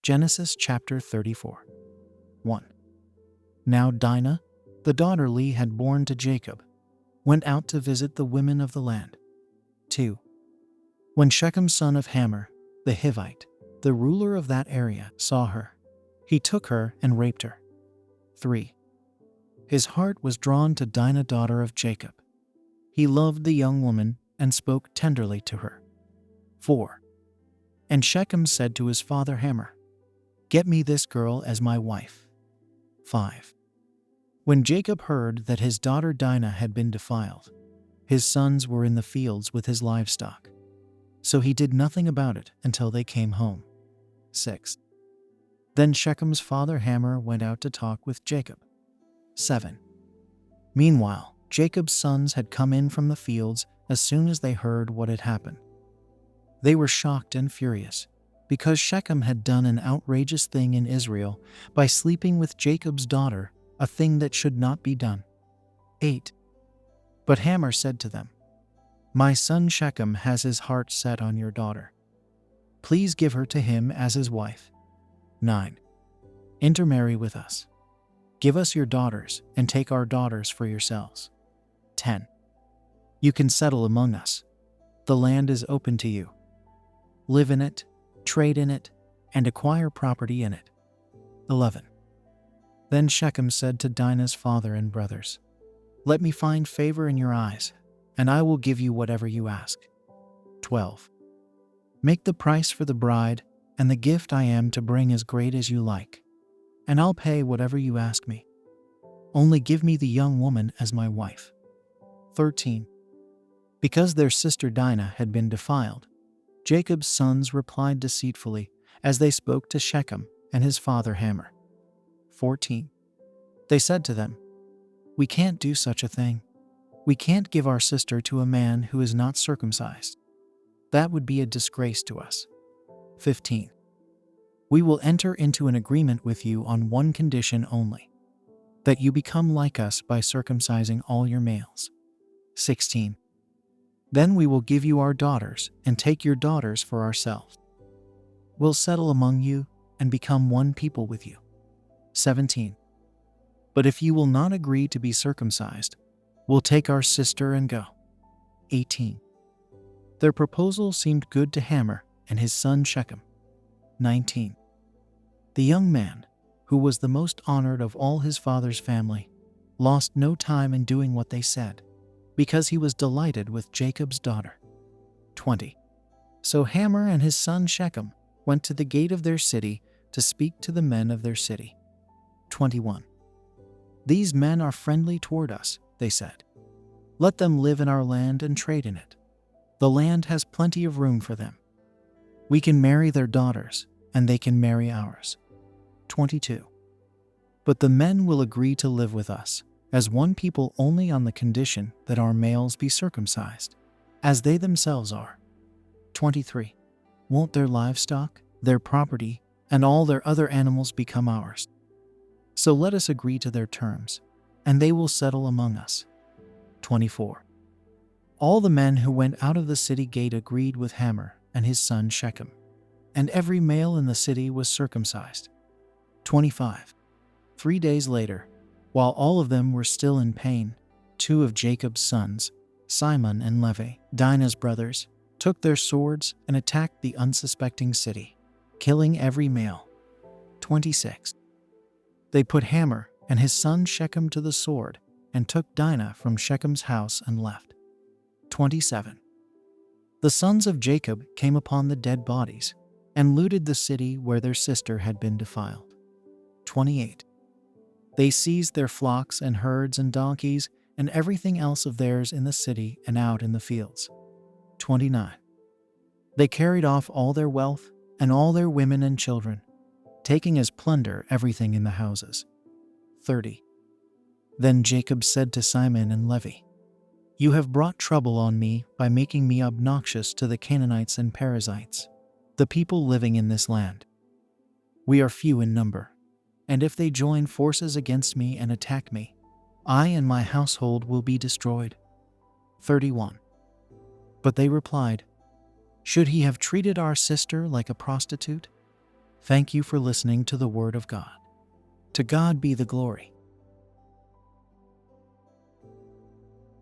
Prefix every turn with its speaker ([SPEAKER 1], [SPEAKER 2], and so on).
[SPEAKER 1] Genesis chapter 34. 1. Now Dinah, the daughter Leah had borne to Jacob, went out to visit the women of the land. 2. When Shechem son of Hamor, the Hivite, the ruler of that area, saw her, he took her and raped her. 3. His heart was drawn to Dinah daughter of Jacob. He loved the young woman and spoke tenderly to her. 4. And Shechem said to his father Hamor, "Get me this girl as my wife." 5. When Jacob heard that his daughter Dinah had been defiled, his sons were in the fields with his livestock. So he did nothing about it until they came home. 6. Then Shechem's father Hamor went out to talk with Jacob. 7. Meanwhile, Jacob's sons had come in from the fields as soon as they heard what had happened. They were shocked and furious, because Shechem had done an outrageous thing in Israel by sleeping with Jacob's daughter, a thing that should not be done. 8. But Hamor said to them, "My son Shechem has his heart set on your daughter. Please give her to him as his wife." 9. Intermarry with us. Give us your daughters and take our daughters for yourselves. 10. You can settle among us. The land is open to you. Live in it, trade in it, and acquire property in it. 11. Then Shechem said to Dinah's father and brothers, "Let me find favor in your eyes, and I will give you whatever you ask." 12. Make the price for the bride and the gift I am to bring as great as you like, and I'll pay whatever you ask me. Only give me the young woman as my wife. 13. Because their sister Dinah had been defiled, Jacob's sons replied deceitfully as they spoke to Shechem and his father Hamor. 14. They said to them, "We can't do such a thing. We can't give our sister to a man who is not circumcised. That would be a disgrace to us." 15. We will enter into an agreement with you on one condition only, that you become like us by circumcising all your males. 16. Then we will give you our daughters and take your daughters for ourselves. We'll settle among you and become one people with you. 17. But if you will not agree to be circumcised, we'll take our sister and go. 18. Their proposal seemed good to Hamor and his son Shechem. 19. The young man, who was the most honored of all his father's family, lost no time in doing what they said, because he was delighted with Jacob's daughter. 20. So Hamor and his son Shechem went to the gate of their city to speak to the men of their city. 21. These men are friendly toward us, they said. Let them live in our land and trade in it. The land has plenty of room for them. We can marry their daughters, and they can marry ours. 22. But the men will agree to live with us as one people only on the condition that our males be circumcised, as they themselves are. 23. Won't their livestock, their property, and all their other animals become ours? So let us agree to their terms, and they will settle among us. 24. All the men who went out of the city gate agreed with Hamor and his son Shechem, and every male in the city was circumcised. 25. 3 days later, while all of them were still in pain, 2 of Jacob's sons, Simon and Levi, Dinah's brothers, took their swords and attacked the unsuspecting city, killing every male. 26. They put Hamor and his son Shechem to the sword and took Dinah from Shechem's house and left. 27. The sons of Jacob came upon the dead bodies and looted the city where their sister had been defiled. 28. They seized their flocks and herds and donkeys and everything else of theirs in the city and out in the fields. 29. They carried off all their wealth and all their women and children, taking as plunder everything in the houses. 30. Then Jacob said to Simon and Levi, "You have brought trouble on me by making me obnoxious to the Canaanites and Perizzites, the people living in this land. We are few in number, and if they join forces against me and attack me, I and my household will be destroyed." 31. But they replied, "Should he have treated our sister like a prostitute? Thank you for listening to the Word of God. To God be the glory.